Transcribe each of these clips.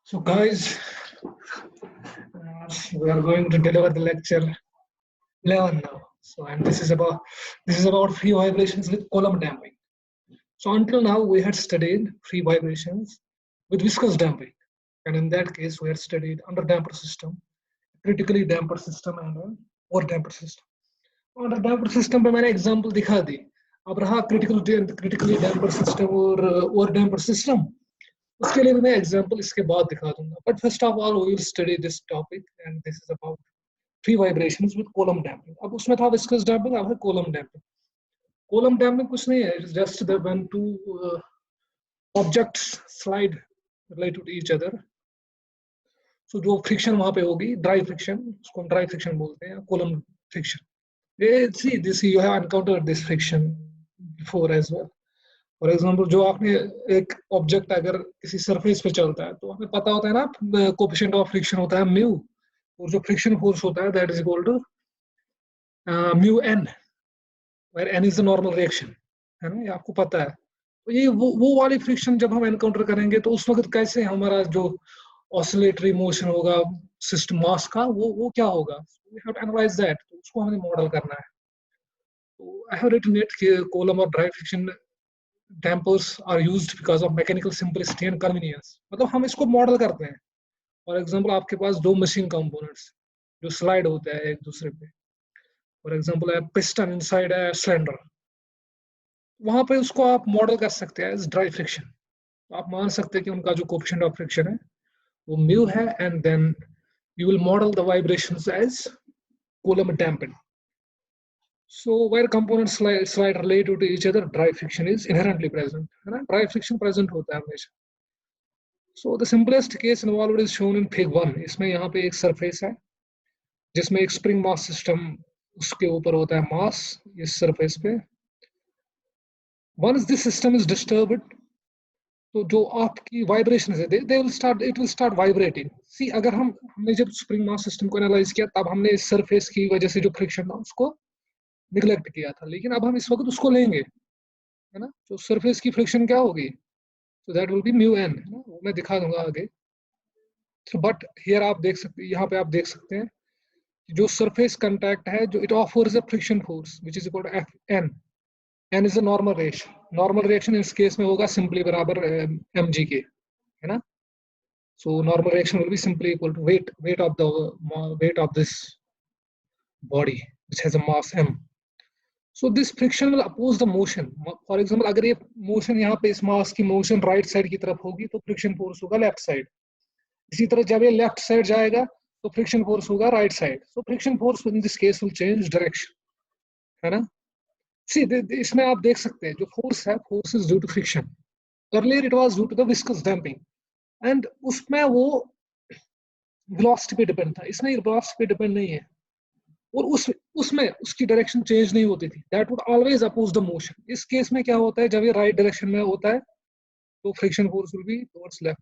So, guys, we are going to deliver the lecture 11 now. So, and this is about free vibrations with column damping. So, until now, we had studied free vibrations with viscous damping, and in that case, we had studied under damper system, critically damper system, and an over damper system. Under damper system पे मैंने example दिखा दी. अब रहा critically damper system और over damper system. उसके लिए भी मैं एग्जांपल इसके बाद दिखा दूंगा. But first of all we will study this topic and this is about free vibrations with Coulomb damping. अब उसमें था विस्कस डैम्पिंग, अब है कॉलम डैम्पिंग. कॉलम डैम्पिंग कुछ नहीं है, it's just that when two objects slide related to each other, so जो friction वहां पे होगी, ड्राई फ्रिक्शन, उसको हम ड्राई फ्रिक्शन बोलते हैं, Coulomb friction. See this you have encountered this friction before as well. For example, जो आपने एक ऑब्जेक्ट अगर किसी सरफेस पे चलता है तो हमें पता होता है ना, कोएफिशिएंट ऑफ फ्रिक्शन होता है म्यू, और जो फ्रिक्शन फोर्स होता है that is equal to mu N, where N is the normal reaction, है ना, ये आपको पता है. तो ये वो वाली फ्रिक्शन जब हम एनकाउंटर करेंगे तो उस वक्त कैसे हमारा जो ऑसिलेटरी मोशन होगा सिस्टम मास का, वो क्या होगा, we have to analyse that. तो उसको हमें मॉडल करना है. तो आई हैव रिटन इट कि कॉलम और dry friction dampers are used because of mechanical simplicity and convenience. मतलब हम इसको मॉडल करते हैं. फॉर एग्जांपल, आपके पास दो मशीन कंपोनेंट्स जो स्लाइड होते हैं एक दूसरे पे. फॉर एग्जांपल, है पिस्टन, इनसाइड है सिलेंडर. वहां पे उसको आप मॉडल कर सकते हैं एज ड्राई फ्रिक्शन. तो आप मान सकते हैं कि उनका जो कोएफिशिएंट ऑफ फ्रिक्शन है वो म्यू है, and then you will model the vibrations as Coulomb damping. So where components slide related to each other, dry friction is inherently present. है ना, dry friction present होता है हमेशा. So the simplest case involved is shown in Fig 1. इसमें यहाँ पे एक surface है जिसमें एक स्प्रिंग मास सिस्टम, उसके ऊपर होता है मास इस सरफेस पे. Once this system is disturbed, तो जो आपकी वाइब्रेशन है it will start vibrating. See, अगर हमने जब स्प्रिंग मास सिस्टम को एनालाइज किया तब हमने इस सरफेस की वजह से जो फ्रिक्शन था उसको निगलेक्ट किया था, लेकिन अब हम इस वक्त उसको लेंगे, है ना. तो सरफेस की फ्रिक्शन क्या होगी, so that will be mu N, है ना, वो मैं दिखा दूंगा आगे. सो बट हियर आप देख सकते हैं, यहाँ पे आप देख सकते हैं कि जो सरफेस कांटेक्ट है, जो it offers a friction force which is equal to F N. N is a normal reaction. Normal reaction इस केस में होगा सिंपली बराबर एम जी के, है ना. So normal reaction will be simply equal to weight of this body which has a mass m. So this friction will oppose the motion. For example, अगर ये motion यहाँ पे इस मास की मोशन राइट साइड की तरफ होगी तो फ्रिक्शन फोर्स होगा लेफ्ट साइड. इसी तरह जब ये लेफ्ट साइड जाएगा तो फ्रिक्शन फोर्स होगा right side. So friction force in this case will change direction, है ना. सी इसमें आप देख सकते हैं जो फोर्स है, force is due to friction. Earlier it was due to the viscous damping, and उसमें वो वेलोसिटी पे डिपेंड था. इसमें वेलोसिटी पे डिपेंड नहीं है, और उसमें उसकी डायरेक्शन चेंज नहीं होती थी. That would always oppose the motion. इस केस में क्या होता है, जब ये राइट डायरेक्शन में होता है तो friction force will be towards left,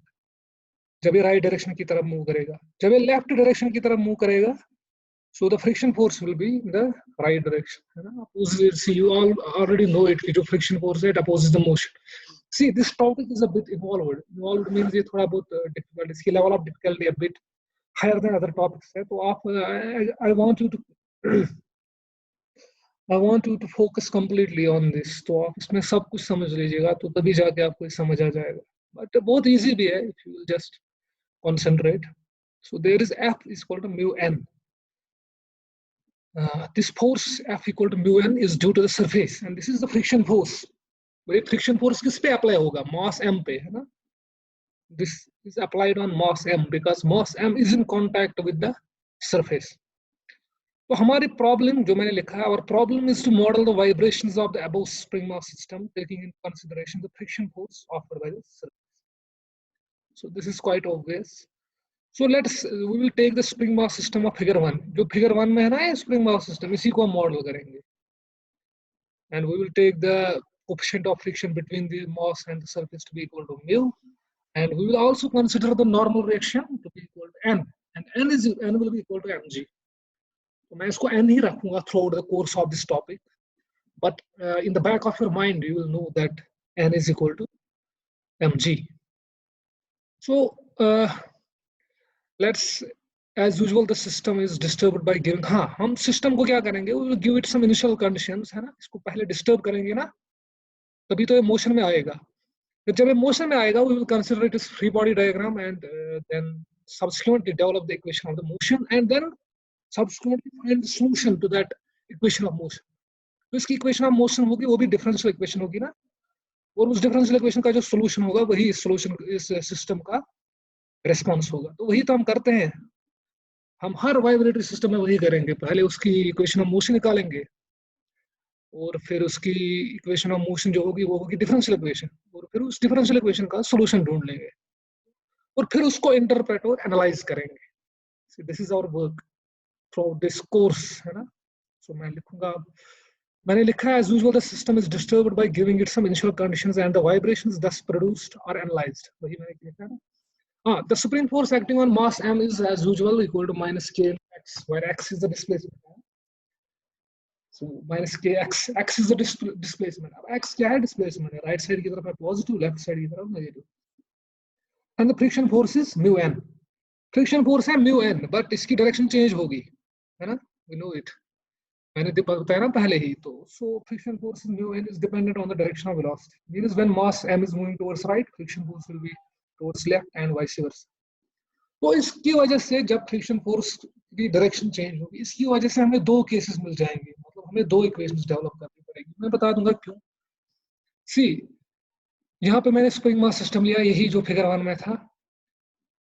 जब ये राइट डायरेक्शन की तरफ मूव करेगा. जब ये लेफ्ट डायरेक्शन की तरफ मूव करेगा, so the friction force will be in the right direction, है ना. See you all already know it कि जो फ्रिक्शन फोर्स है it opposes the motion. See this topic is a bit involved means ये थोड़ा बहुत difficult, इसकी level of difficulty a bit higher than other topics है. तो आप I want you to focus completely on this. तो आप इसमें सब कुछ समझ लीजिएगा तो तभी जाके आपको समझ आ जाएगा. बट बहुत इजी भी है if you just concentrate. So there is F is equal to mu n. This force F equal to mu n is due to the surface, and this is the friction force. ये friction force किस पे apply होगा, mass m पे, है ना. This is applied on mass m because mass m is in contact with the surface. तो हमारी problem जो मैंने लिखा है, और problem is to model the vibrations of the above spring mass system taking in consideration the friction force offered by the surface. So this is quite obvious. So we will take the spring mass system of figure 1. जो figure 1 में है ना ये spring mass system, इसी को हम model करेंगे. And we will take the coefficient of friction between the mass and the surface to be equal to mu. And we will also consider the normal reaction to be equal to n. And n will be equal to mg. तो मैं इसको n ही रखूंगा throughout the course of this topic. But in the back of your mind, you will know that n is equal to mg. So let's as usual the system is disturbed by giving, हाँ हम system को क्या करेंगे, we will give it some initial conditions, है ना, इसको पहले disturb करेंगे ना, तभी तो ये मोशन में आएगा. फिर जब ये मोशन में आएगा, we will consider it as free body diagram and then subsequently develop the equation of the motion and then subsequently find the solution to that equation of motion. तो इसकी इक्वेशन ऑफ मोशन होगी, वो भी differential equation होगी ना, और उस differential equation का जो सोल्यूशन होगा वही इस सोल्यूशन इस सिस्टम का रिस्पॉन्स होगा. तो वही तो हम करते हैं, हम हर वाइब्रेटरी सिस्टम में वही करेंगे. पहले उसकी इक्वेशन ऑफ मोशन निकालेंगे और फिर उसकी इक्वेशन ऑफ मोशन जो होगी वो होगी डिफरेंशियल इक्वेशन, और फिर उस डिफरेंशियल इक्वेशन का सोल्यूशन ढूंढ लेंगे और फिर उसको इंटरप्रेट और एनालाइज करेंगे. So this is our work throughout this course, है ना. So मैं लिखूंगा, मैंने लिखा है as usual the system is disturbed by giving it some initial conditions and the vibrations thus produced are analyzed. वही मैंने लिखा है ना. The supreme force acting on mass m is as usual equal to minus k x, where x is the displacement. So minus k x, x is the displacement. अब x क्या है, displacement है, right side की तरफ है positive, left side की तरफ negative. And the friction force is mu n. Friction force है mu n, but इसकी direction change होगी, है ना, we know it. मैंने बताया ना पहले ही तो. So friction force mu n is dependent on the direction of velocity. Means when mass m is moving towards right, friction force will be towards left and vice versa. तो इसकी वजह से जब फ्रिक्शन फोर्स की direction change होगी, इसकी वजह से हमें दो केसेस मिल जाएंगे, मतलब हमें दो इक्वेशंस डेवलप करनी पड़ेगी. मैं बता दूंगा क्यों. सी, यहाँ पे मैंने स्प्रिंग मास सिस्टम लिया, यही जो फिगर 1 में था.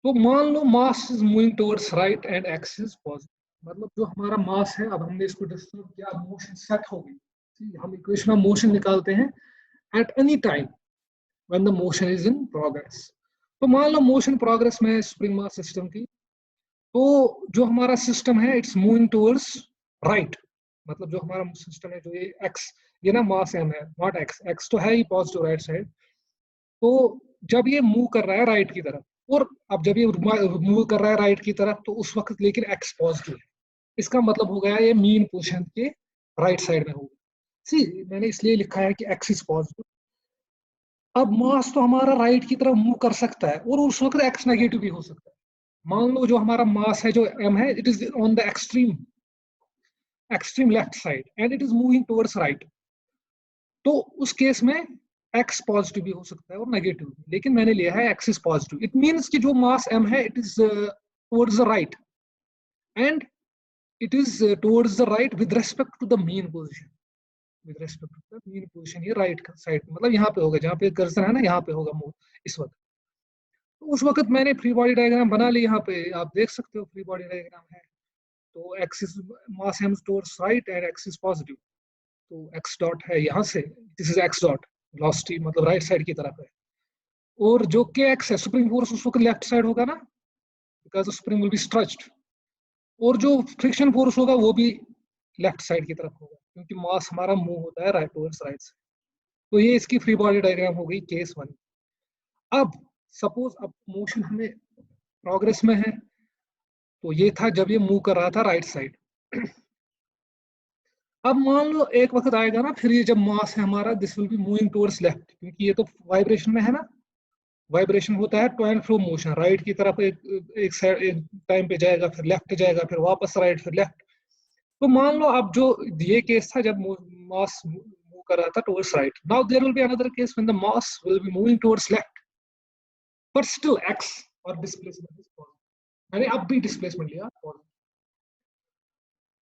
तो मान लो mass is moving towards right and x is positive, मतलब जो हमारा मास है, अब हमने इसको डिस्टर्ब किया, मोशन सेट हो गई. हम इक्वेशन ऑफ मोशन निकालते हैं at any time when the motion is in progress. तो मान लो मोशन प्रोग्रेस में स्प्रिंग मास सिस्टम की, तो जो हमारा सिस्टम है इट्स मूविंग टुवर्ड्स राइट, मतलब जो हमारा सिस्टम है, जो ये एक्स, ये ना मास एम है, नॉट एक्स, एक्स तो है ही पॉजिटिव राइट साइड. तो जब ये मूव कर रहा है राइट की तरफ, और अब जब ये मूव कर रहा है राइट की तरफ, तो उस वक्त लेकिन एक्स पॉजिटिव है, इसका मतलब हो गया ये मीन पोजीशन के राइट साइड में होगा. सी, मैंने इसलिए लिखा है कि एक्स इज पॉजिटिव. अब मास तो हमारा राइट की तरफ मूव कर सकता है और उस वक्त एक्स नेगेटिव भी हो सकता है. मान लो जो हमारा मास है, जो m है, it is on the extreme left side and it is moving towards right. तो उस केस में x पॉजिटिव भी हो सकता है और नेगेटिव भी, लेकिन मैंने लिया है x is positive. It means कि जो मास m है, it is towards the right and it is towards the right with respect to the mean position. With respect to the mean position, ये right side, मतलब यहाँ पे होगा, जहाँ पे कर्सर है ना, यहाँ पे होगा मूव इस वक्त. तो उस वक्त मैंने फ्री बॉडी डायग्राम बना ली, यहाँ पे आप देख सकते हो फ्री बॉडी डायग्राम है. तो x is mass m towards right and x is positive. तो x डॉट है यहाँ से, this is x dot, velocity मतलब राइट साइड की तरफ है. और जो kx है, स्प्रिंग फोर्स, उस वक्त लेफ्ट साइड होगा ना, because spring will be stretched. और जो फ्रिक्शन फोर्स होगा वो भी लेफ्ट साइड की तरफ होगा, क्योंकि मास हमारा मूव होता है राइट टुवर्ड्स राइट साइड. तो ये इसकी फ्री बॉडी डायग्राम हो गई केस 1. अब सपोज अब मोशन हमें प्रोग्रेस में है, तो ये था जब ये मूव कर रहा था राइट साइड. अब मान लो एक वक्त आएगा ना, फिर ये जब मास है हमारा, this will be moving towards left, क्योंकि ये तो वाइब्रेशन में है ना. वाइब्रेशन होता है to and fro motion, right की तरफ एक साइड एक टाइम पे जाएगा, फिर लेफ्ट जाएगा, फिर वापस राइट, फिर लेफ्ट. तो मान लो अब जो ये केस था जब मास मूव कर रहा था towards right. Now there will be another case when the mass will be moving towards left, but still x और डिस्प्लेसमेंट इज पॉजिटिव. मैंने अब भी डिस्प्लेसमेंट लिया पॉजिटिव,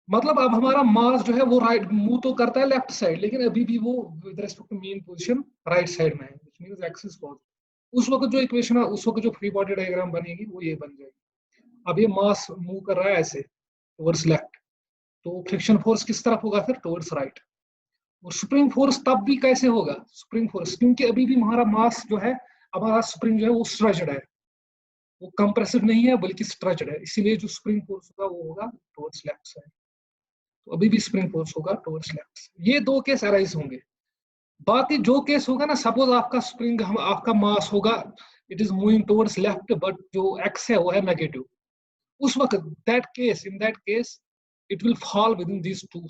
मतलब अब हमारा मास जो है वो राइट मूव तो करता है लेफ्ट साइड, लेकिन अभी भी वो with respect to mean position right side में है, which means x is positive. उस वक्त जो इक्वेशन है, उस वक्त जो फ्री बॉडी डायग्राम बनेगी वो ये बन जाएगी. अब ये मास मूव कर रहा है ऐसे टुवर्ड्स लेफ्ट, तो फ्रिक्शन फोर्स किस तरफ होगा, फिर टुवर्ड्स राइट. और स्प्रिंग फोर्स तब भी कैसे होगा, स्प्रिंग फोर्स, क्योंकि अभी भी हमारा मास जो है, हमारा स्प्रिंग जो है वो स्ट्रेच्ड है, वो कंप्रेसिव नहीं है बल्कि स्ट्रेच्ड है, इसीलिए जो स्प्रिंग फोर्स होगा वो होगा टुवर्ड्स लेफ्ट साइड. तो अभी भी स्प्रिंग फोर्स होगा टुवर्ड्स लेफ्ट. ये दो केस अराइज होंगे. बाकी जो केस होगा ना, सपोज आपका स्प्रिंग, आपका मास होगा, it is moving towards left, but जो एक्स है वो है नेगेटिव. उस वक्त in that case it will fall within these two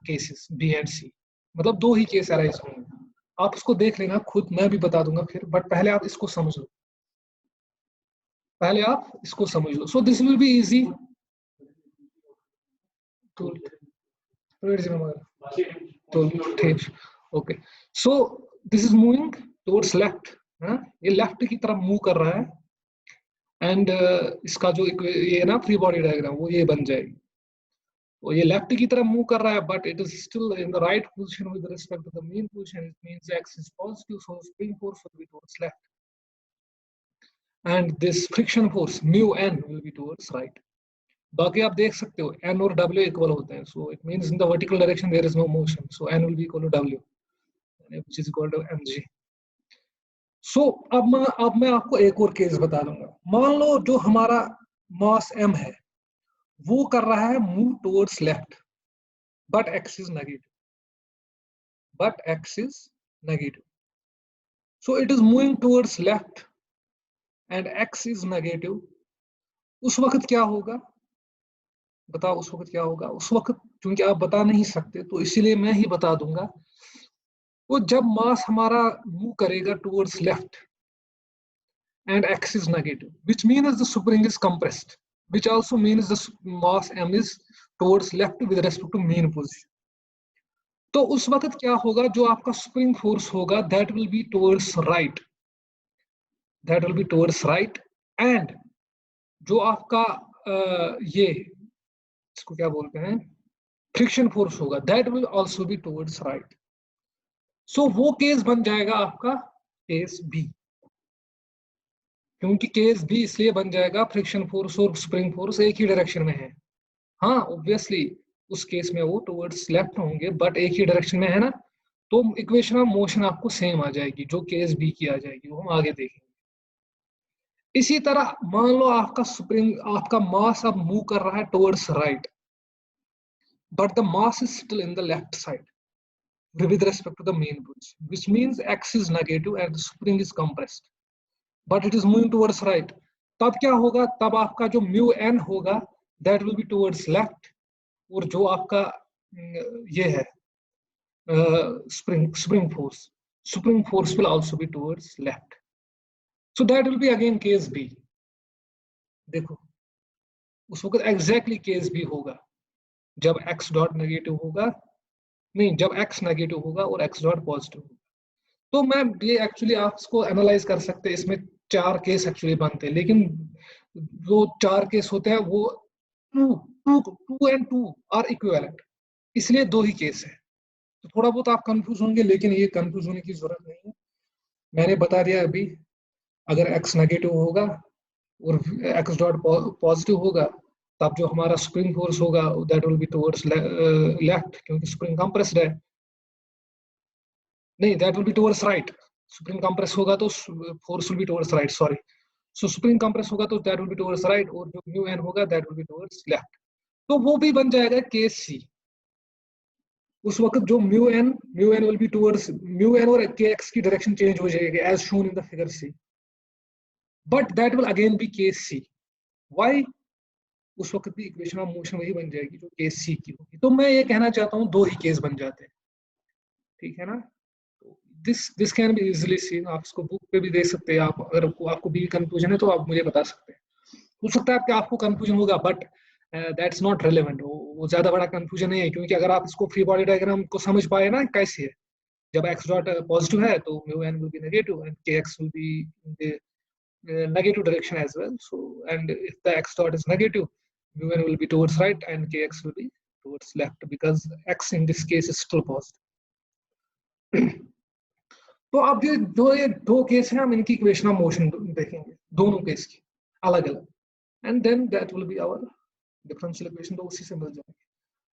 cases B and C. मतलब दो ही केस अराइज होंगे. आप उसको देख लेना खुद, मैं भी बता दूंगा फिर, बट पहले आप इसको समझ लो. पहले आप इसको समझ लो. So this will be easy to ठीक. Okay, so this is moving towards left. ये लेफ्ट की तरफ मूव कर रहा है. एंड इसका जो ये ना फ्री बॉडी डायग्राम वो ये बन जाएगी. तो ये लेफ्ट की तरफ मूव कर रहा है, but it is still in the right position with respect to the main position. It means x is positive, so spring force will be towards left, and this friction force mu N will be towards right. बाकी आप देख सकते हो N और W equal होते हैं. So it means in the vertical direction there is no motion, so N will be equal to W which is equal to mg. So अब मैं आपको एक और केस बता दूंगा. मान लो जो हमारा मास m है वो कर रहा है move towards left, but x is negative. So it is moving towards left and x is negative. उस वक्त क्या होगा बताओ? उस वक्त क्या होगा? उस वक्त क्योंकि आप बता नहीं सकते तो इसीलिए मैं ही बता दूंगा. वो जब मास हमारा मूव करेगा towards left and x is negative, which means the spring is compressed, which also means the mass m is towards left with respect to mean position. तो उस वक्त क्या होगा? जो आपका स्प्रिंग फोर्स होगा that will be towards right, and जो आपका ये इसको क्या बोलते हैं फ्रिक्शन फोर्स होगा that will also be towards right. So वो केस बन जाएगा आपका केस बी. क्योंकि केस बी इसलिए बन जाएगा फ्रिक्शन फोर्स और स्प्रिंग फोर्स एक ही डायरेक्शन में है. हाँ ऑब्वियसली उस केस में वो टुवर्ड्स लेफ्ट होंगे बट एक ही डायरेक्शन में है ना, तो इक्वेशन ऑफ मोशन आपको सेम आ जाएगी जो केस बी की आ जाएगी, वो हम आगे देखेंगे. इसी तरह मान लो आपका मास अब मूव कर रहा है towards right, but the mass is still in the left side with respect to the main position, which means x is negative and the spring is compressed, but it is moving towards right. तब क्या होगा? तब आपका जो mu N होगा that will be towards left, और जो आपका ये है spring force will also be towards left. So that will be again case B. देखो उस वक्त exactly case B होगा जब x डॉट नेगेटिव होगा, नहीं जब x नेगेटिव होगा और x डॉट पॉजिटिव होगा. तो मैं ये एक्चुअली आप इसको एनालाइज कर सकते हैं. इसमें 4 केस एक्चुअली बनते हैं, लेकिन जो 4 केस होते हैं वो 2 and 2 आर इक्विवेलेंट, इसलिए 2 ही केस है. तो थोड़ा बहुत आप कंफ्यूज होंगे, लेकिन ये कंफ्यूज होने की जरूरत नहीं है. मैंने बता दिया अभी, अगर x नेगेटिव होगा और x डॉट पॉजिटिव होगा तब जो हमारा स्प्रिंग फोर्स होगा that will be towards left, क्योंकि स्प्रिंग कंप्रेस्ड है. नहीं, that will be towards right. Spring compress होगा तो force will be towards right, sorry. So spring compress होगा तो that will be towards right, और जो म्यू एन होगा that will be towards left. तो वो भी बन जाएगा केस सी. उस वक्त जो mu N will be towards, mu N और के एक्स की डायरेक्शन चेंज हो जाएगी as shown in the figure C, but that will again be case C. Why? उस वक्त भी इक्वेशन ऑफ मोशन वही बन जाएगी जो केस सी की होगी. तो मैं ये कहना चाहता हूँ 2 ही केस बन जाते हैं, ठीक है ना. This can be easily seen. आप इसको बुक पे भी देख सकते हैं. आप अगर आपको भी कंफ्यूजन है तो आप मुझे बता सकते हैं. हो सकता है कि आपको कंफ्यूजन होगा, बट दैट्स नॉट रेलेवेंट. वो ज्यादा बड़ा कंफ्यूजन नहीं है, क्योंकि अगर आप इसको फ्री बॉडी डायग्राम को समझ पाए ना कैसे है, जब x डॉट पॉजिटिव है तो mu N will be negative and K x will be in the negative direction as well. So and if the x dot is negative mu N will be towards right and K x will be towards left, because x in this case is still positive. तो अब ये 2 case हैं, हम इनकी equation of motion देखेंगे दोनों case की अलग अलग, and then that will be our differential equation. तो उसी से मिल जाएगी.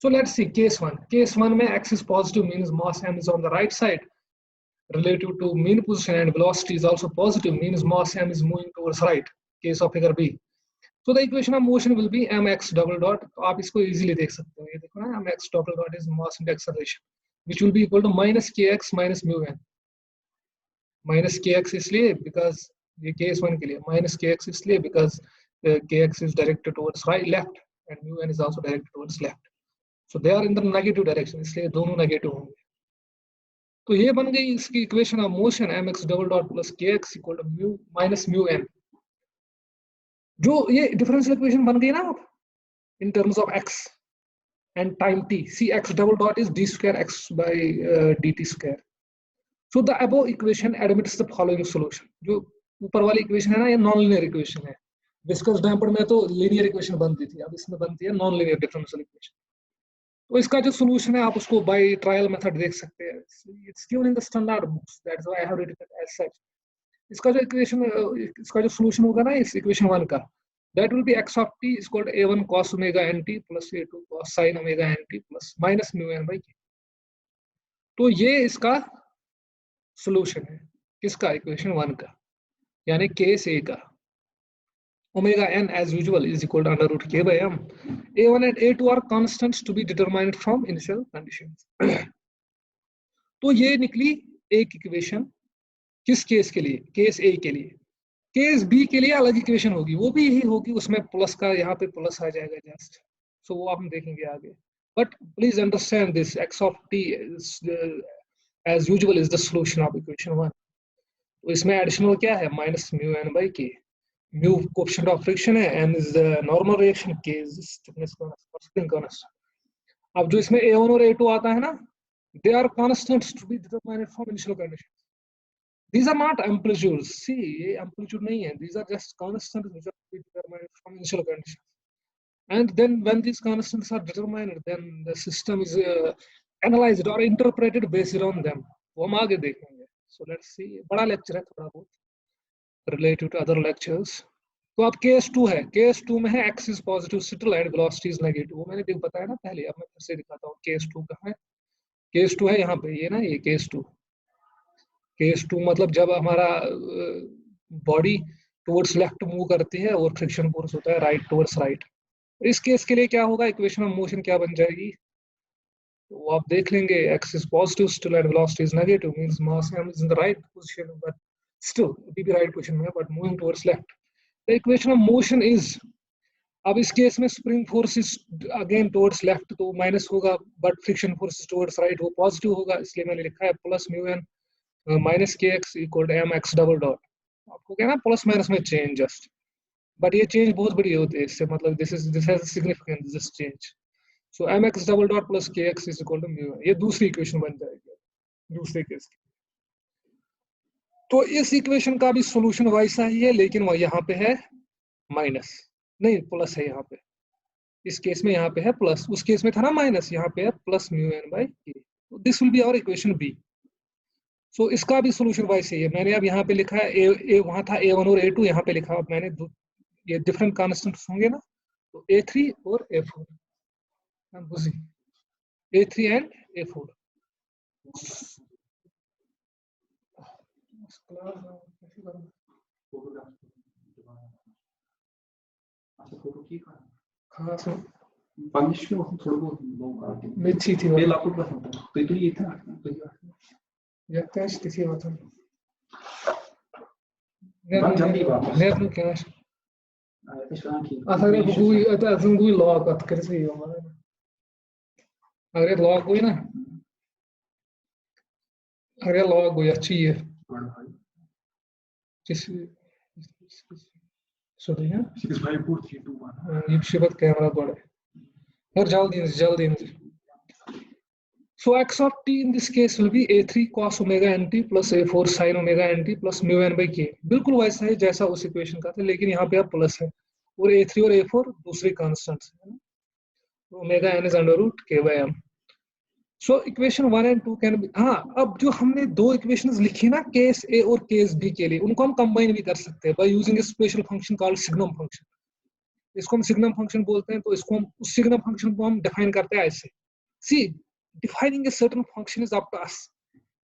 So let's see case 1. Case 1 में x is positive means mass m is on the right side relative to mean position, and velocity is also positive means mass m is moving towards right. Case of figure B. So the equation of motion will be mx double dot. तो आप इसको easily देख सकते हो. ये देखो ना, mx double dot is mass into acceleration, which will be equal to minus kx minus mu n. Minus के एक्स इसलिए बिकॉज ये केस 1 के लिए माइनस के एक्स इसलिए because K x is directed towards right left and mu N is also directed towards left. So they are in the negative direction, इसलिए दोनों negative होंगे. तो ये बन गई इसकी equation of motion mx double dot plus के x equal to mu minus mu N. जो ये डिफरेंशियल इक्वेशन बन गई ना इन terms of x and time t, see x double dot is d square x by dt square. So the above equation admits the following solution. जो ऊपर वाली equation है ना, ये नॉन लीनियर इक्वेशन है. विस्कस डैम्पर में तो linear equation बनती थी, अब इसमें बनती है नॉन लीनियर डिफरेंशियल इक्वेशन. तो इसका जो सोल्यूशन है आप उसको बाय ट्रायल मेथड देख सकते हैं. It's given in the standard books, that's why I have written it as such. इसका जो इक्वेशन, इसका जो सोल्यूशन होगा ना इस इक्वेशन 1 का, that will be x of t is equal to a1 cos omega nt plus a2 cos sin omega nt plus minus mu n by k. तो ये इसका सोल्यूशन है किसका, इक्वेशन 1 का, यानी केस ए का. Omega n as usual is equal to under root k by m. a1 and a2 are constants to be determined from initial conditions. तो ये निकली एक इक्वेशन किस केस के लिए, केस ए के लिए. केस बी के लिए अलग इक्वेशन होगी, वो भी यही होगी, उसमें प्लस का यहाँ पे प्लस आ जाएगा जस्ट. सो वो हम देखेंगे आगे. But please understand this x of t as usual is the solution of equation 1. तो इसमें एडिशनल क्या है, minus mu N by k. Mu coefficient of friction है, N is the normal reaction, k is stiffness spring constant. अब जो इसमें a1 और a2 आता है ना, they are constants to be determined from initial conditions. These are not amplitudes. See, ये amplitude नहीं है. These are just constants which are determined from initial conditions. And then when these constants are determined, then the system is analyzed or interpreted based on them. वो हम आगे देखेंगे. So let's see. बड़ा lecture है थोड़ा बहुत related to other lectures. तो अब केस 2 है. केस 2 में है x is positive subtle and velocity is negative. वो मैंने देख बताया ना पहले, अब मैं फिर से दिखाता हूँ. केस 2 कहाँ है? केस 2 है यहाँ पे, ये ना, ये केस 2. केस 2 मतलब जब हमारा बॉडी टुवर्ड्स लेफ्ट मूव करती है और फ्रिक्शन फोर्स होता है राइट टुवर्ड्स राइट. इस केस के लिए क्या होगा, इक्वेशन ऑफ मोशन क्या बन जाएगी, तो आप देख लेंगे. x is positive still and velocity is negative, means mass m is in the right position, but still it will be right position में, but moving towards left. The equation of motion is, अब इस case में spring force is again towards left, तो minus होगा, but friction force towards right, वो positive होगा, इसलिए मैंने लिखा है प्लस म्यू एन माइनस के x equal to m x double dot. आपको क्या ना प्लस माइनस में चेंज जस्ट, बट ये चेंज बहुत बड़ी होती है इससे, मतलब this has significance this change. So m x double dot plus के x is equal to mu N. ये दूसरी इक्वेशन बन जाएगी दूसरे केस की. तो इस इक्वेशन का भी सोल्यूशन वैसा ही है, लेकिन वो यहाँ पे है माइनस, नहीं प्लस है यहाँ पे. इस केस में यहाँ पे है प्लस, उस केस में था ना माइनस, यहाँ पे है plus mu N by K. This will be our equation B. So इसका भी सोल्यूशन वैसे ही है. मैंने अब यहाँ पे लिखा है ए वहां था a1 और a2, यहाँ पे लिखा, अब मैंने ये डिफरेंट कॉन्स्टेंट्स होंगे ना, तो a3 और a4, a3 एंड a4. हाँ सर मिथी थी अगर लॉग हुई ना, अगर लॉग हुई अच्छी है कैमरा पड़े और जल्दी. So x of t in this case will be a3 cos omega nt plus a4 sin omega nt plus mu n by k. बिल्कुल वैसा है जैसा उस इक्वेशन का था, लेकिन यहाँ पे अब प्लस है, और a3 और a4 दूसरी कांस्टेंट्स है. Omega n is under root k by m. So equation 1 and 2 can be, हाँ, अब जो हमने दो इक्वेशंस लिखी ना केस a और केस b के लिए, उनको हम कंबाइन भी कर सकते हैं by using a special function called signum function. इसको हम सिग्नम फंक्शन बोलते हैं. तो इसको हम, उस सिग्नम फंक्शन को हम डिफाइन करते हैं ऐसे. See, defining a certain function is up to us.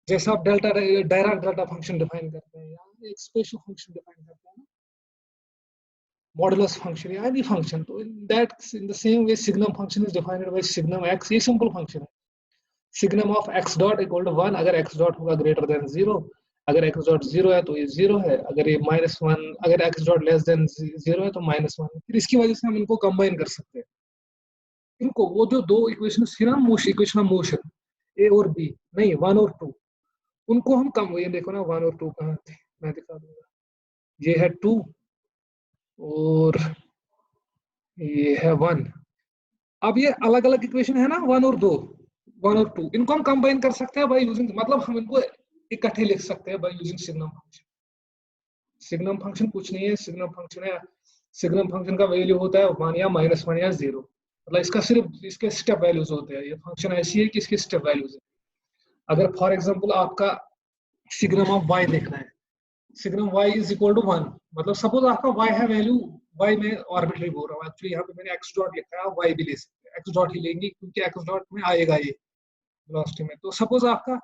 जैसे आप delta Dirac delta function define करते हैं, या एक स्पेशल फंक्शन डिफाइन करते हैं, मॉडुलस फंक्शन या एनी फंक्शन. तो in the same way signum function is defined by signum x. ये सिंपल फंक्शन है. Signum of x dot equal to 1 अगर x डॉट होगा ग्रेटर देन 0, अगर x डॉट 0 है तो ये 0 है, अगर ये -1, अगर x डॉट लेस देन 0 है तो -1. फिर इसकी वजह से हम इनको कंबाइन कर सकते हैं. इनको वो जो दो इक्वेशन थी ना, motion, equation of motion a और b, नहीं 1 और 2, उनको हम कम, ये देखो ना 1 और 2 कहाँ थे, मैं दिखा दूंगा. ये है 2 और ये है 1। अब ये अलग अलग इक्वेशन है ना, 1 और 2, 1 और 2, इनको हम कंबाइन कर सकते हैं बाय यूजिंग, मतलब हम इनको इकट्ठे लिख सकते हैं by using signum function. Signum function कुछ नहीं है, सिग्नम फंक्शन है, सिग्नम फंक्शन का वैल्यू होता है 1 या -1 या 0, मतलब इसका सिर्फ इसके स्टेप वैल्यूज होते हैं। ये फंक्शन ऐसी है कि इसके स्टेप वैल्यूज है। अगर फॉर एग्जांपल आपका सिग्नम ऑफ y देखना है, signum y is equal to 1, मतलब सपोज आपका y है वैल्यू, y में आर्बिट्री बोल रहा हूँ एक्चुअली, यहाँ पे मैंने x डॉट लिखा है, y भी ले सकते हैं, x डॉट ही लेंगे क्योंकि x डॉट में आएगा ये वेलोसिटी में। तो सपोज आपका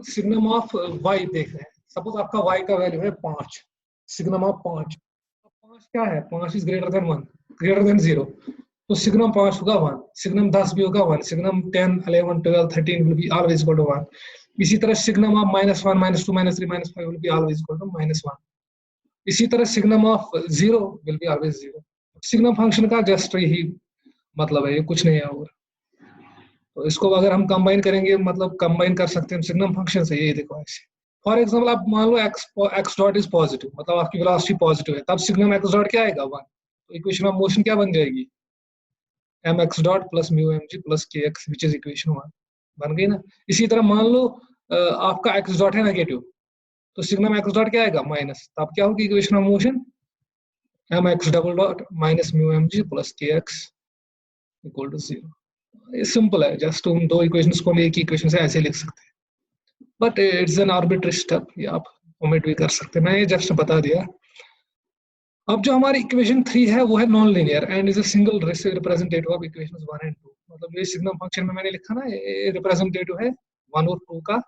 सिग्नम ऑफ y देख रहे हैं, सपोज आपका y का वैल्यू है 5, सिग्नम ऑफ 5, 5 क्या है, 5 is greater than 1, greater than 0, तो सिग्नम 5 होगा 1, सिग्नम 10 भी होगा 1, signum 10, 11, 12, 13 will be always equal to 1। इसी तरह signum of -1, -2, -3, -5 will be always equal to -1। इसी तरह signum of 0 will be always 0। Signum function का जस्ट यही मतलब है, ये कुछ नहीं है। और तो इसको अगर हम कंबाइन करेंगे, मतलब कंबाइन कर सकते हैं सिग्नम फंक्शन से, ये देखो ऐसे। फॉर एग्जाम्पल आप मान लो एक्स डॉट इज पॉजिटिव, मतलब आपकी वेलोसिटी पॉजिटिव है, तब सिग्नम एक्स डॉट क्या आएगा 1। तो इक्वेशन ऑफ मोशन क्या बन जाएगी, m x dot plus mu m g plus के एक्स विच इज इक्वेशन 1, बन गई ना। इसी तरह मान लो आपका एक्स डॉट है नेगेटिव, तो सिग्नम एक्स डॉट क्या आएगा माइनस, तब क्या होगी equation of motion, m x double dot minus mu m g plus के एक्स इक्वल टू 0। ये सिंपल है, जस्ट उन दो इक्वेशंस को हम एक ही इक्वेशन से ऐसे लिख सकते हैं, but it's an arbitrary step, ये आप ओमिट भी कर सकते हैं, मैं ये जस्ट बता दिया। अब जो हमारी इक्वेशन 3 है वो है non linear and is a single representative of equations 1 and 2, मतलब ये सिग्नम फंक्शन में मैंने लिखा ना, ये रिप्रेजेंटेटिव है 1 और 2 का।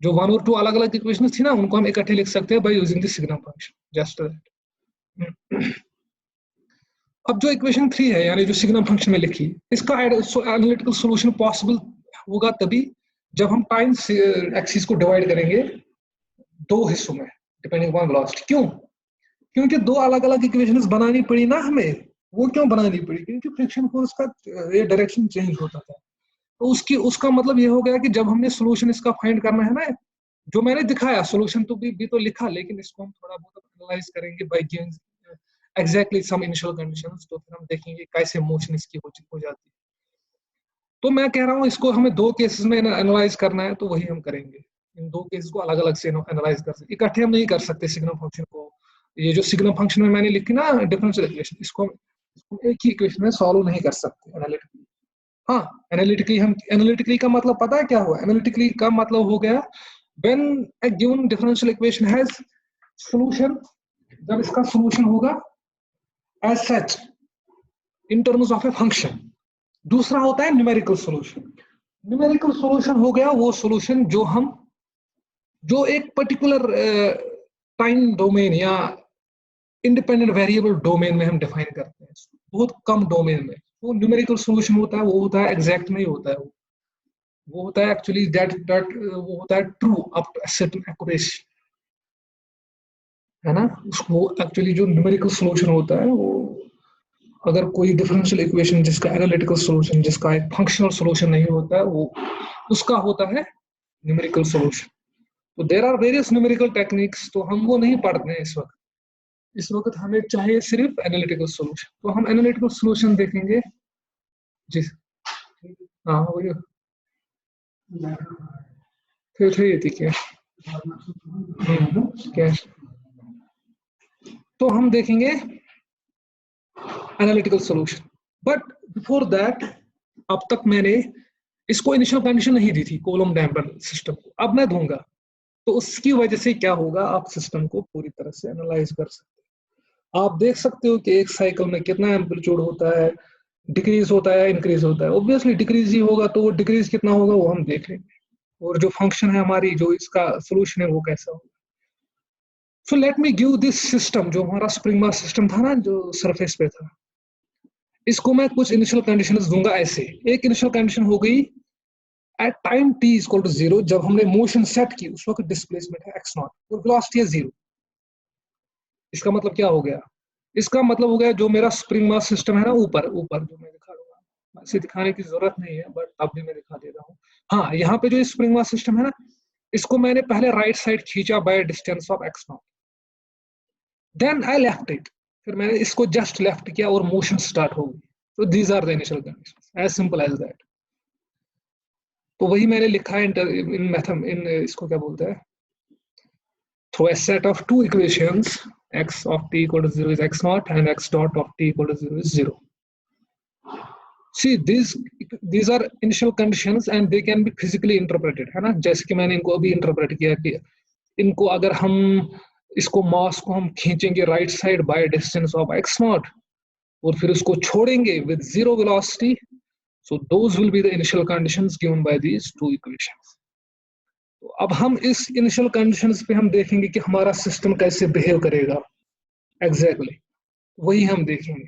जो 1 और 2 अलग अलग इक्वेशंस थी ना, उनको हम इकट्ठे लिख सकते हैं by using the signum function, just that. अब जो इक्वेशन 3 है, यानी जो सिग्नम फंक्शन में लिखी, इसका एनालिटिकल सॉल्यूशन पॉसिबल होगा तभी जब हम टाइम एक्सिस को डिवाइड करेंगे दो हिस्सों में डिपेंडिंग ऑन वेलोसिटी। क्यों? क्योंकि दो अलग अलग इक्वेशंस बनानी पड़ी ना हमें। वो क्यों बनानी पड़ी? क्योंकि फ्रिक्शन फोर्स का ये डायरेक्शन चेंज होता था। तो उसकी उसका मतलब ये हो गया कि जब हमने सोल्यूशन इसका फाइंड करना है ना, जो मैंने दिखाया सोल्यूशन तो भी तो लिखा, लेकिन इसको हम थोड़ा बहुत एनालाइज करेंगे by giving exactly some initial conditions, तो फिर हम देखेंगे कैसे मोशन इसकी हो जाती है। तो मैं कह रहा हूँ इसको हमें दो केसेस में एनालाइज करना है, तो वही हम करेंगे। इन दो केसेस को अलग अलग से एनालाइज कर सकते, इकट्ठे हम नहीं कर सकते सिग्नम फंक्शन को। ये जो सिग्नम फंक्शन में मैंने लिखी ना डिफरेंशियल इक्वेशन, इसको एक ही इक्वेशन में सॉल्व नहीं कर सकते एनालिटिकली। हाँ, एनालिटिकली का मतलब पता है क्या हुआ? एनालिटिकली का मतलब हो गया when a given differential equation has solution, जब इसका सॉल्यूशन होगा as such in terms of a function. दूसरा होता है न्यूमेरिकल सॉल्यूशन। न्यूमेरिकल सॉल्यूशन हो गया वो सॉल्यूशन जो एक पर्टिकुलर टाइम डोमेन या इंडिपेंडेंट वेरिएबल डोमेन में हम डिफाइन करते हैं, बहुत कम डोमेन में। वो न्यूमेरिकल सॉल्यूशन होता है, वो होता है एग्जैक्ट नहीं होता है, वो होता है एक्चुअली दैट वो होता है true up to certain accuracy, है ना। उसको एक्चुअली जो न्यूमेरिकल सॉल्यूशन होता है वो, अगर कोई डिफरेंशियल इक्वेशन जिसका एनालिटिकल सॉल्यूशन, जिसका एक फंक्शनल सॉल्यूशन नहीं होता है, वो उसका होता है न्यूमेरिकल सॉल्यूशन। तो there are various numerical techniques, तो हम वो नहीं पढ़ते हैं इस वक्त। इस वक्त हमें चाहिए सिर्फ एनालिटिकल सॉल्यूशन, तो हम एनालिटिकल सॉल्यूशन देखेंगे। जी हाँ, वही फिर ये थी क्या, क्या, तो हम देखेंगे analytical solution. But before that, अब तक मैंने इसको इनिशियल कंडीशन नहीं दी थी कॉलम डैम्पर सिस्टम को, अब मैं दूंगा। तो उसकी वजह से क्या होगा, आप सिस्टम को पूरी तरह से एनालाइज कर सकते हैं। आप देख सकते हो कि एक साइकिल में कितना एम्पलीट्यूड होता है, डिक्रीज होता है, इंक्रीज होता है। ऑब्वियसली डिक्रीज ही होगा, तो वो डिक्रीज कितना होगा वो हम देख लेंगे, और जो फंक्शन है हमारी, जो इसका सोल्यूशन है वो कैसा होगा। So let me give this system, जो हमारा स्प्रिंग मास सिस्टम था ना, जो सरफेस पे था, इसको मैं कुछ इनिशियल कंडीशंस दूंगा ऐसे। एक इनिशियल कंडीशन हो गई at time t equal to 0, जब हमने मोशन सेट की उस वक्त डिस्प्लेसमेंट है x0 और वेलोसिटी है 0। इसका मतलब क्या हो गया? इसका मतलब हो गया जो मेरा स्प्रिंग मास सिस्टम है ना, ऊपर ऊपर जो मैं दिखा दूंगा, ऐसे दिखाने की जरूरत नहीं है बट अब भी मैं दिखा दे रहा हूँ। हाँ, यहाँ पे जो स्प्रिंग मास सिस्टम है ना, इसको मैंने पहले राइट साइड खींचा by distance of x0। Then I left it, फिर मैंने इसको जस्ट लेफ्ट किया और मोशन स्टार्ट हो गई. तो these are the initial conditions, as simple as that. तो वही मैंने लिखा है इन मेथड, इन इसको क्या बोलते हैं, through a set of two equations, x of t equal to 0 is x naught and x dot of t equal to 0 is 0. See, these are initial conditions and they can be physically interpreted, है ना. जैसे कि मैंने इनको अभी interpret किया कि इनको अगर हम इसको मास को हम खींचेंगे right side by distance of x not और फिर उसको छोड़ेंगे with zero velocity, so those will be the initial conditions given by these two equations. तो अब हम इस इनिशियल कंडीशंस पे हम देखेंगे कि हमारा सिस्टम कैसे बिहेव करेगा. एग्जैक्टली वही हम देखेंगे.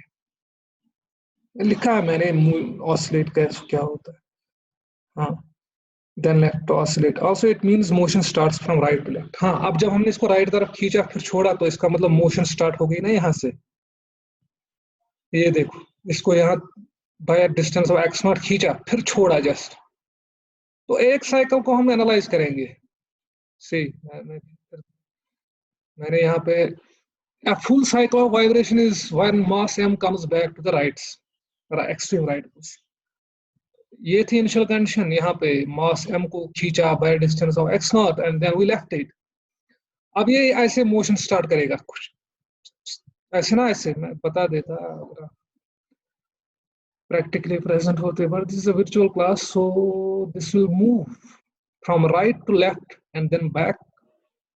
लिखा है मैंने ऑसिलेट कैसे क्या होता है. हाँ, then left oscillate also it means motion starts from right to left. हाँ, अब जब हमने इसको राइट तरफ खींचा फिर छोड़ा तो इसका मतलब मोशन स्टार्ट हो गई ना यहाँ से. ये देखो, इसको यहाँ bye distance of x not खींचा फिर छोड़ा जस्ट. तो एक साइकिल को हम एनालाइज करेंगे. सी मैंने यहाँ पे a full cycle of vibration is when mass m comes back to the extreme right pulse. ये थी इनिशियल कंडीशन. यहाँ पे मास m को खींचा by distance of x naught and then we left it. अब ये ऐसे मोशन स्टार्ट करेगा कुछ ऐसे ना, ऐसे मैं बता देता अगर प्रैक्टिकली प्रेजेंट होते, but this is a virtual class, so this will move from right to left and then back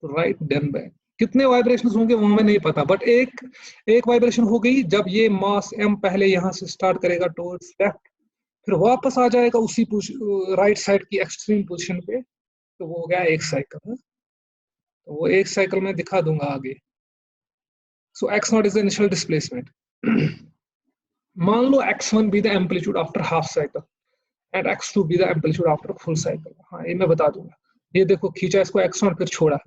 to right then back. कितने वाइब्रेशंस होंगे वो हमें नहीं पता, बट एक वाइब्रेशन हो गई जब ये मास m पहले यहाँ से स्टार्ट करेगा टुवर्ड्स लेफ्ट, फिर वापस आ जाएगा उसी राइट साइड की एक्सट्रीम पोजीशन पे. तो वो हो गया एक साइकिल. तो वो एक साइकिल में दिखा दूंगा आगे. सो x not is the initial displacement. मान लो x1 be the amplitude after half cycle and x2 be the amplitude after full cycle. हाँ, ये मैं बता दूंगा. ये देखो, खींचा इसको x1 फिर छोड़ा,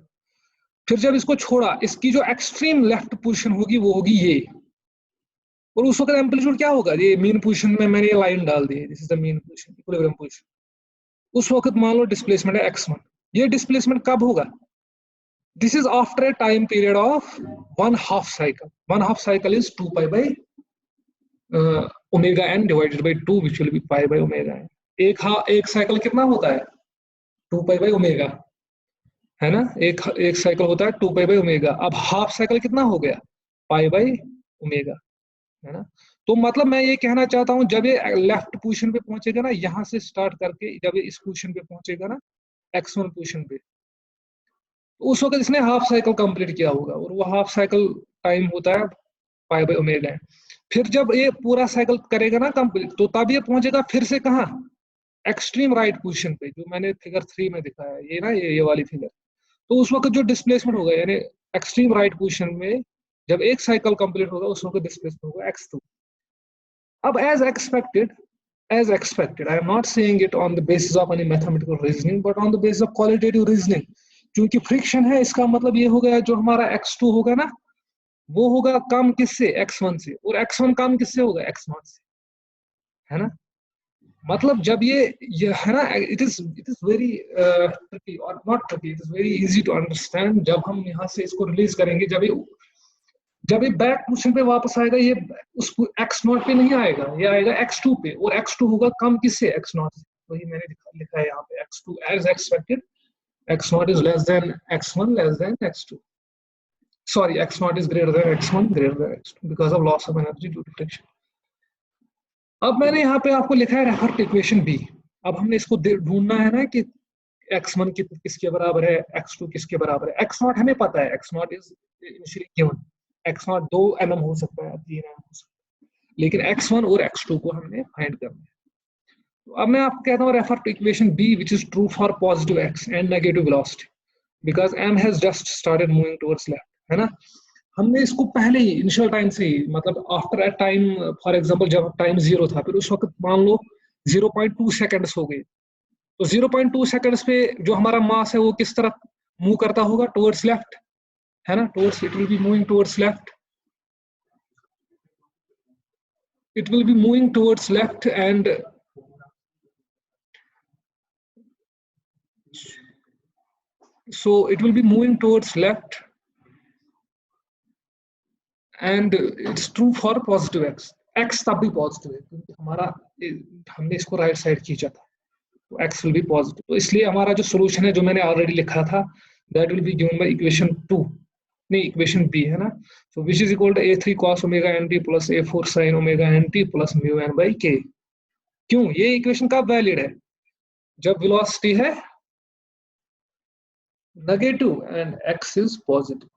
फिर जब इसको छोड़ा इसकी जो एक्सट्रीम लेफ्ट पोजीशन होगी वो होगी ये. और उस वक्त एम्पलीट्यूड क्या होगा, ये मीन पोजीशन में मैंने ये लाइन डाल दी है, this is the mean position, equilibrium position. उस वक्त मान लो डिस्प्लेसमेंट है x1. ये डिस्प्लेसमेंट कब होगा, this is after a time period of one half cycle. One half cycle is 2 pi by omega N divided by 2 which will be pi by omega N. एक cycle कितना होता है, 2 pi by omega, है ना. एक cycle होता है 2 pi by omega. अब हाफ साइकिल कितना हो गया, पाई बाई ओमेगा, है ना. तो मतलब मैं ये कहना चाहता हूं जब ये लेफ्ट पोजीशन पे पहुंचेगा ना, यहां से स्टार्ट करके जब ये इस पोजीशन पे पहुंचेगा ना, x1 पोजीशन पे, तो उस वक्त इसने हाफ साइकिल कंप्लीट किया होगा और वो हाफ साइकिल टाइम होता है पाई बाई ओमेगा. फिर जब ये पूरा साइकिल करेगा ना कंप्लीट, तो तब ये पहुंचेगा फिर से कहाँ, एक्सट्रीम राइट पोजीशन पे, जो मैंने फिगर 3 में दिखाया है, ये ना ये वाली फिगर. तो उस वक्त जो डिस्प्लेसमेंट होगा यानी एक्सट्रीम राइट पोजीशन में जब एक साइकिल कंप्लीट होगा उस वक्त डिस्प्लेसमेंट होगा x2. अब as expected, I am not saying it on the basis of any mathematical reasoning, but on the basis of qualitative reasoning. क्योंकि फ्रिक्शन है, इसका मतलब ये हो गया जो हमारा x2 होगा ना, वो होगा कम किससे, x1 से, और x1 कम किससे होगा, x0 से, है ना. मतलब जब ये है ना, इट इज वेरी ट्रिकी और not tricky, it is very easy to understand. जब हम यहाँ से इसको रिलीज करेंगे, जब ये बैक पोजीशन पे वापस आएगा, ये उस x0 पे नहीं आएगा, ये आएगा x2 पे, और x2 होगा कम किससे, x0 से. वही मैंने लिखा है यहाँ पे, x2 as expected, x0 is less than x1 less than x2. Sorry, x0 is greater than x1 greater than x2 because of loss of energy due to friction. अब मैंने यहाँ पे आपको लिखा है रेफर टू इक्वेशन बी. अब हमने इसको ढूंढना है ना कि x1 किसके बराबर है, x2 किसके बराबर है. x0 हमें पता है, x0 is initially given. x0 2 mm हो सकता है, 3 mm हो सकता है, लेकिन x1 और x2 को हमने फाइंड करना है. तो अब मैं आपको कहता हूँ refer to equation B which is true for positive x and negative velocity because m has just started moving towards left, है ना. हमने इसको पहले ही इनिशियल टाइम से ही, मतलब after a time, for example जब टाइम 0 था, फिर उस वक्त मान लो 0.2 सेकंड्स हो गए, तो 0.2 सेकंड्स पे जो हमारा मास है वो किस तरफ मूव करता होगा, टुवर्ड्स लेफ्ट, है ना. Towards, it will be moving towards left, it will be moving towards left, and so it will be moving towards left and it's true for positive x, x तब भी positive है क्योंकि हमारा हमने इसको right side खींचा था, तो एक्स विल बी पॉजिटिव। तो इसलिए हमारा जो सोल्यूशन है जो मैंने ऑलरेडी लिखा था, that will be given by equation 2, नहीं इक्वेशन बी है ना। So which is equal to a3 cos omega N T plus a4 sin omega N T plus mu N by K. क्यों ये इक्वेशन कब valid है? जब velocity है negative and x is positive,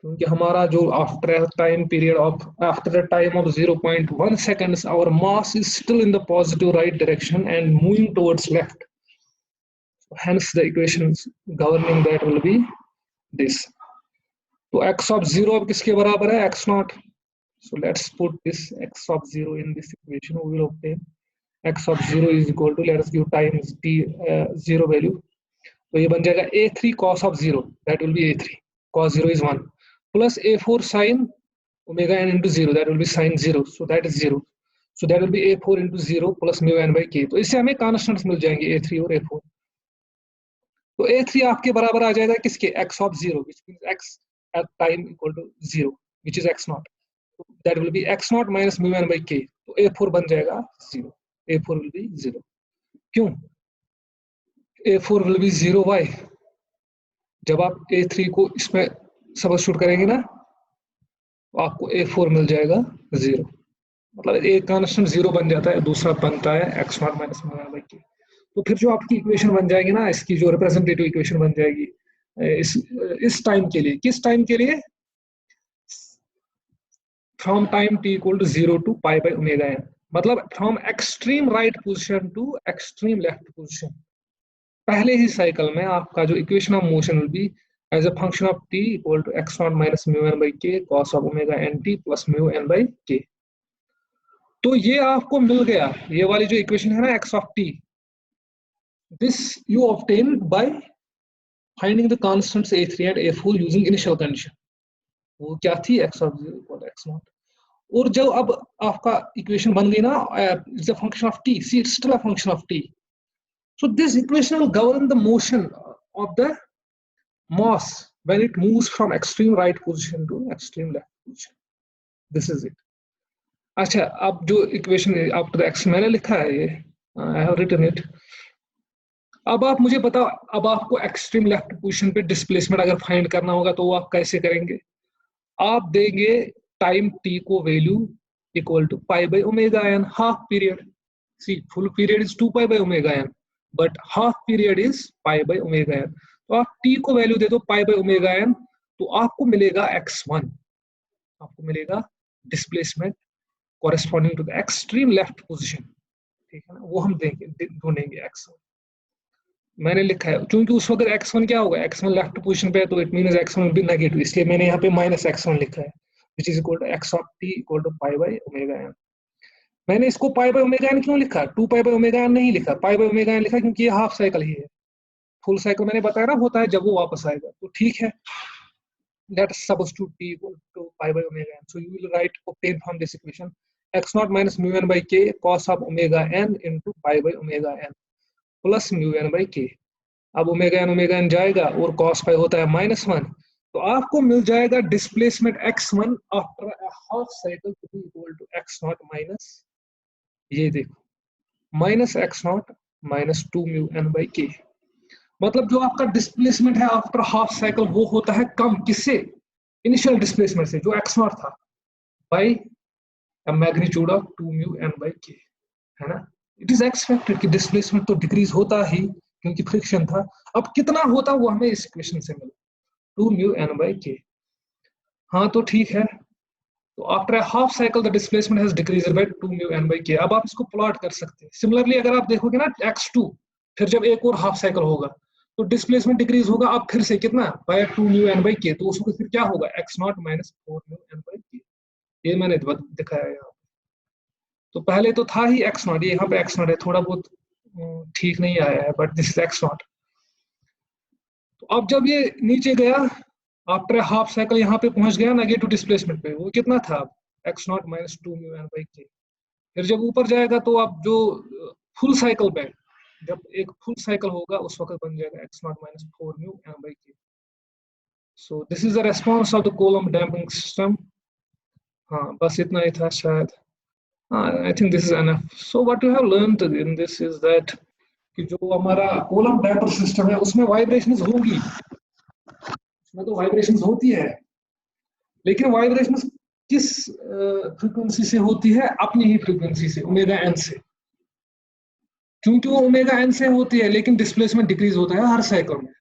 क्योंकि हमारा जो after time period of after the time of 0.1 seconds our mass is still in the positive right direction and moving towards left, hence the equations governing that will be this. तो x of 0 अब किसके बराबर है? x naught. So let's put this x of 0 in this equation. We will obtain x of 0 is equal to, let us give times t 0 value. तो ये बन जाएगा a3 cos of 0, that will be a3 cos 0 is 1 plus a4 sin omega n into 0, that will be sin 0, so that is 0. So that will be a4 into 0 plus mu n by k. तो इससे हमें constants मिल जाएंगे a3 और a4. तो a3 आपके बराबर आ जाएगा किसके? x of 0, which means x at time equal to 0, which is x naught. So that will be x naught minus mu n by k. तो a4 बन जाएगा 0. a4 will be 0. क्यों a4 will be 0? why? जब आप a3 को इसमें substitute करेंगे ना, तो आपको a4 मिल जाएगा 0, मतलब एक कांस्टेंट 0 बन जाता है, दूसरा बनता है x naught minus mu n by k. तो फिर जो आपकी इक्वेशन बन जाएगी ना, इसकी जो रिप्रेजेंटेटिव इक्वेशन बन जाएगी इस टाइम के लिए, किस टाइम के लिए? From time t equal to 0 to pi by omega n, मतलब from extreme right position to extreme left position. पहले ही साइकिल में आपका जो equation of motion will be as a function of t equal to x naught minus mu n by k cos of omega n t plus mu n by k। तो ये आपको मिल गया, ये वाली जो इक्वेशन है ना x of t, this you obtained by finding the constants a3 and a4 using initial condition. वो क्या थी? x of 0 equal to x naught. और जब अब आपका इक्वेशन बन गई ना, it's a function of t, see it's still a function of t. So this equation will govern the motion of the mass when it moves from extreme right position to extreme left position. This is it. अच्छा, अब जो equation after x मैंने लिखा है ये, आई have written it. अब आप मुझे बताओ, अब आपको एक्सट्रीम लेफ्ट पोजीशन पे डिस्प्लेसमेंट अगर फाइंड करना होगा तो वो आप कैसे करेंगे? आप देंगे टाइम t को value equal to pi by omega n half period. See full period is 2 pi by omega n, but half period is pi by omega n। तो आप t को वैल्यू दे दो पाई बाय ओमेगा n, तो आपको मिलेगा x1, आपको मिलेगा displacement corresponding to the extreme left position, ठीक है ना, वो हम देंगे ढूंढेंगे x1। मैंने लिखा है क्योंकि उस वक्त x1 क्या होगा, x1 लेफ्ट पोजीशन पे है, तो it means x1 will be negative, इसलिए मैंने यहाँ पे माइनस x1 लिखा है, which is equal to x of t equal to pi by omega n। मैंने इसको पाई बाय ओमेगा n क्यों लिखा? 2 पाई बाय ओमेगा n नहीं लिखा, पाई बाय ओमेगा n लिखा क्योंकि ये हाफ साइकिल ही है। फुल साइकिल मैंने बताया ना होता है जब वो वापस आएगा, तो ठीक है, let us substitute t equal to pi by omega n. So you will write, obtain from this equation x naught minus mu n by k cos of omega n into pi by omega n plus mu n by k. अब omega N जाएगा और cos पाई होता है -1, तो आपको मिल जाएगा displacement x1 after a half cycle to be equal to x naught minus, ये देखो minus x naught minus 2 mu n by k। मतलब जो आपका डिस्प्लेसमेंट है आफ्टर हाफ साइकिल वो होता है कम, किससे? इनिशियल डिस्प्लेसमेंट से, जो x नॉट था, by magnitude of 2 mu n by k, है ना। इट इज एक्सपेक्टेड कि डिस्प्लेसमेंट तो डिक्रीज होता ही क्योंकि फ्रिक्शन था। अब कितना होता वो हमें इस इक्वेशन से मिला, 2 mu n by k। हाँ तो ठीक है, तो after half cycle the displacement has decreased bye 2 mu n by k। अब आप इसको प्लॉट कर सकते हैं। सिमिलरली अगर आप देखोगे ना x2, फिर जब एक और हाफ साइकिल होगा तो डिस्प्लेसमेंट डिक्रीज होगा, अब फिर से कितना, bye 2 mu n by k, तो उसको फिर क्या होगा, x naught minus 4 mu n by k। ये मैंने दिखाया यहाँ। तो पहले तो था ही x नॉट, ये यहाँ पे x नॉट है, थोड़ा बहुत ठीक नहीं आया है, but this is x not. तो अब जब ये नीचे गया आफ्टर हाफ साइकिल यहाँ पे पहुंच गया नेगेटिव डिस्प्लेसमेंट पे, वो कितना था, x naught minus 2 mu n by k। फिर जब ऊपर जाएगा तो अब जो फुल साइकिल पे, जब एक फुल साइकिल होगा उस वक्त बन जाएगा x naught minus 4 mu n by k। So this is the response of the Coulomb damping system हाँ बस इतना ही था शायद. I think this is enough. So what you have learned in this is that कि जो हमारा column diaper system है उसमें वाइब्रेशंस होगी, उसमें तो वाइब्रेशंस होती है, लेकिन वाइब्रेशंस किस फ्रीक्वेंसी से होती है? अपनी ही फ्रीक्वेंसी से, ओमेगा एन से. क्योंकि वो ओमेगा एन से होती है, लेकिन डिस्प्लेसमेंट डिक्रीज होता है हर साइकिल में.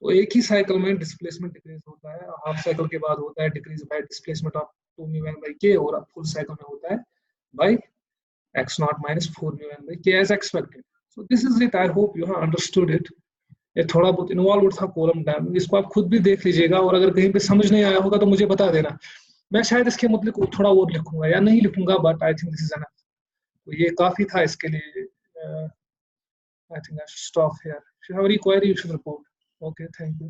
तो एक ही साइकिल में डिस्प्लेसमेंट डिक्रीज होता है, हाफ साइकिल के बाद होता है decrease by displacement of 2 mu N by k, और फुल साइकिल में होता है by x naught minus 4 mu n by k as expected. So this is it. I hope you have understood it. ये थोड़ा बहुत इन्वॉल्व था column dam, इसको आप खुद भी देख लीजिएगा, और अगर कहीं पे समझ नहीं आया होगा तो मुझे बता देना. मैं शायद इसके मतलब थोड़ा और लिखूंगा या नहीं लिखूंगा, but I think this is enough. तो ये काफी था इसके लिए. I think I should stop here. If you have any query you should report. Okay, thank you.